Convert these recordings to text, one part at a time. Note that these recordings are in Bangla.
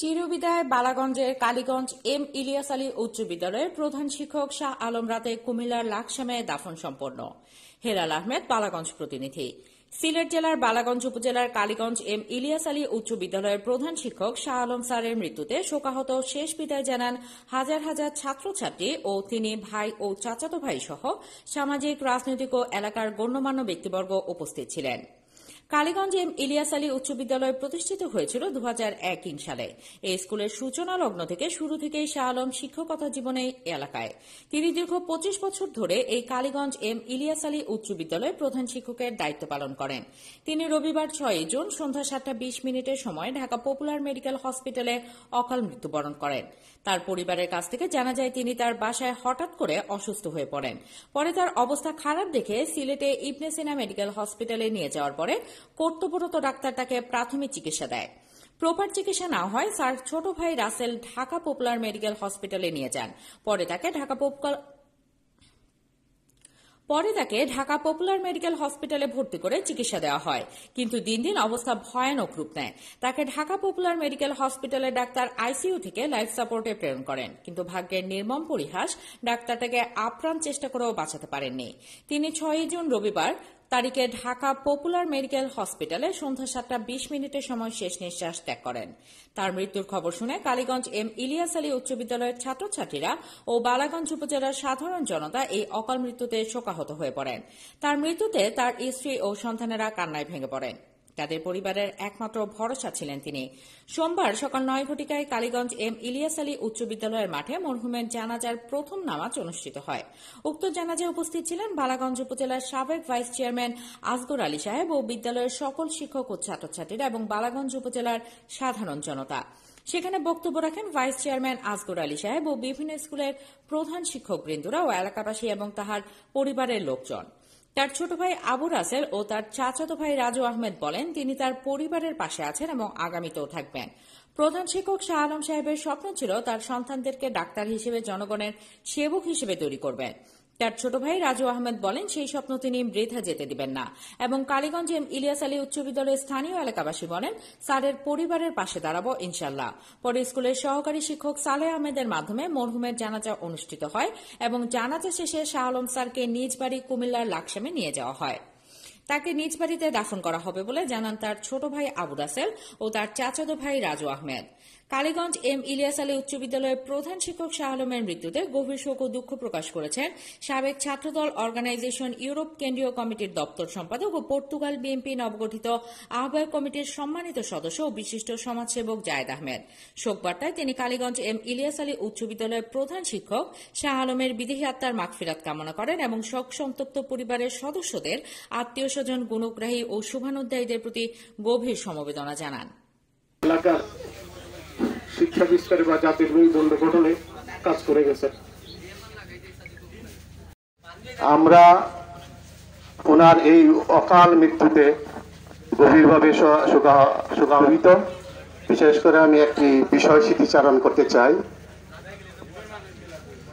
চিরবিদায় বালাগঞ্জের কালীগঞ্জ এম ইলিয়াস আলী উচ্চ বিদ্যালয়ের প্রধান শিক্ষক শাহ আলম রাতে কুমিল্লার লাকসামে দাফন সম্পন্ন। হেলাল আহমেদ, বালাগঞ্জ প্রতিনিধি। সিলেট জেলার বালাগঞ্জ উপজেলার কালীগঞ্জ এম ইলিয়াস আলী উচ্চ বিদ্যালয়ের প্রধান শিক্ষক শাহ আলম স্যারের মৃত্যুতে শোকাহত শেষ বিদায় জানান হাজার হাজার ছাত্রছাত্রী ও তিনি ভাই ও চাচাতো ভাই সহ সামাজিক, রাজনৈতিক ও এলাকার গণ্যমান্য ব্যক্তিবর্গ উপস্থিত ছিলেন। কালীগঞ্জ এম ইলিয়াস আলী উচ্চ বিদ্যালয় প্রতিষ্ঠিত হয়েছিল 2001 সালে। এই স্কুলের সূচনা লগ্ন থেকে শুরু থেকেই শাহ আলম শিক্ষকতা জীবনে এলাকায়। তিনি দীর্ঘ 25 বছর ধরে এই কালীগঞ্জ এম ইলিয়াস আলী উচ্চ বিদ্যালয়ের প্রধান শিক্ষকের দায়িত্ব পালন করেন। তিনি রবিবার 6 জুন সন্ধ্যা 7:20 সময় ঢাকা পপুলার মেডিকেল হসপিটালে অকাল মৃত্যুবরণ করেন। তার পরিবারের কাছ থেকে জানা যায় তিনি তার বাসায় হঠাৎ করে অসুস্থ হয়ে পড়েন। পরে তার অবস্থা খারাপ দেখে সিলেটে ইবনে সিনা মেডিকেল হসপিটালে নিয়ে যাওয়ার পরে কর্তব্যরত ডাক্তার তাকে প্রাথমিক চিকিৎসা দেয়। প্রপার চিকিৎসা না হয় স্যার ছোট ভাই রাসেল ঢাকা পপুলার মেডিকেল হসপিটালে নিয়ে যান। পরে তাকে ঢাকা পপুলার মেডিকেল হসপিটালে ভর্তি করে চিকিৎসা দেওয়া হয়, কিন্তু দিন দিন অবস্থা ভয়ানক রূপ নেয়। তাকে ঢাকা পপুলার মেডিকেল হসপিটালের ডাক্তার আইসিইউ থেকে লাইফ সাপোর্টে প্রেরণ করেন, কিন্তু ভাগ্যের নির্মম পরিহাস, ডাক্তারটাকে আপ্রাণ চেষ্টা করেও বাঁচাতে পারেননি। তিনি 6 জুন রবিবার তারিখে ঢাকা পপুলার মেডিকেল হসপিটালে সন্ধ্যা 7:20 সময় শেষ নিঃশ্বাস ত্যাগ করেন। তার মৃত্যুর খবর শুনে কালীগঞ্জ এম ইলিয়াস আলী উচ্চ বিদ্যালয়ের ছাত্রছাত্রীরা ও বালাগঞ্জ উপজেলার সাধারণ জনতা এই অকাল মৃত্যুতে শোকাহত হয়ে পড়েন। তার মৃত্যুতে তার স্ত্রী ও সন্তানেরা কান্নায় ভেঙে পড়েন। তাদের পরিবারের একমাত্র ভরসা ছিলেন তিনি। সোমবার সকাল 9 কালীগঞ্জ এম ইলিয়াস আলী উচ্চ বিদ্যালয়ের মাঠে মরহুমের জানাজার প্রথম নামাজ অনুষ্ঠিত হয়। উক্ত জানাজায় উপস্থিত ছিলেন বালাগঞ্জ উপজেলার সাবেক ভাইস চেয়ারম্যান আসগর আলী সাহেব ও বিদ্যালয়ের সকল শিক্ষক ও ছাত্রছাত্রীরা এবং বালাগঞ্জ উপজেলার সাধারণ জনতা। সেখানে বক্তব্য রাখেন ভাইস চেয়ারম্যান আসগর আলী সাহেব ও বিভিন্ন স্কুলের প্রধান শিক্ষকবৃন্দরা ও এলাকাবাসী এবং তাহার পরিবারের লোকজন। তার ছোট ভাই আবু রাসেল ও তার চাচাতো ভাই রাজু আহমেদ বলেন তিনি তার পরিবারের পাশে আছেন এবং আগামীতেও থাকবেন। প্রধান শিক্ষক শাহ আলম সাহেবের স্বপ্ন ছিল তার সন্তানদেরকে ডাক্তার হিসেবে, জনগণের সেবক হিসেবে তৈরি করবেন। তার ছোট ভাই রাজু আহমেদ বলেন সেই স্বপ্ন তিনি বৃথা যেতে দিবেন না। এবং কালীগঞ্জ এম ইলিয়াস আলী উচ্চ বিদ্যালয়ের স্থানীয় এলাকাবাসী বলেন স্যারের পরিবারের পাশে দাঁড়াবো ইনশাল্লাহ। পরে স্কুলের সহকারী শিক্ষক সালেহ আহমেদের মাধ্যমে মরহুমের জানাজা অনুষ্ঠিত হয় এবং জানাজা শেষে শাহ আলম স্যারকে নিজ বাড়ি কুমিল্লার লাকসামে নিয়ে যাওয়া হয়। তাকে নিজ বাড়িতে দাফন করা হবে বলে জানান তার ছোট ভাই আবু রাসেল ও তার চাচাতো ভাই রাজু আহমেদ। কালীগঞ্জ এম ইলিয়াস আলী উচ্চ বিদ্যালয়ের প্রধান শিক্ষক শাহ আলমের মৃত্যুতে গভীর শোক ও দুঃখ প্রকাশ করেছেন সাবেক ছাত্রদল অর্গানাইজেশন ইউরোপ কেন্দ্রীয় কমিটির দপ্তর সম্পাদক ও পর্তুগাল বিএনপি নবগঠিত আহ্বায়ক কমিটির সম্মানিত সদস্য ও বিশিষ্ট সমাজসেবক জায়েদ আহমেদ। শোকবার্তায় তিনি কালীগঞ্জ এম ইলিয়াস আলী উচ্চ বিদ্যালয়ের প্রধান শিক্ষক শাহ আলমের বিদেহী আত্মার মাগফিরাত কামনা করেন এবং শোক সন্তপ্ত পরিবারের সদস্যদের, আত্মীয় স্বজন, গুণগ্রাহী ও শুভানুধ্যায়ীদের প্রতি গভীর সমবেদনা জানান। শিক্ষা বিস্তারে বা জাতির মেরুদণ্ড গঠনে কাজ করে গেছে। আমরা ওনার এই অকাল মৃত্যুতে গভীরভাবে শোকাহত। বিশেষ করে আমি একটি বিষয় স্মৃতিচারণ করতে চাই।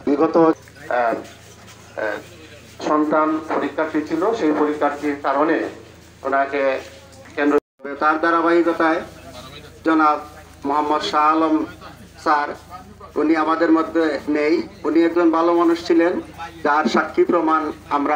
বিগত সন্তান পরীক্ষার্থী ছিল, সেই পরীক্ষার্থীর কারণে ওনাকে কেন্দ্র, তার ধারাবাহিকতায় জনাব মোহাম্মদ শাহ আলম স্যার, উনি আমাদের মধ্যে নেই। উনি একজন ভালো মানুষ ছিলেন, যার সাক্ষী প্রমাণ আমরা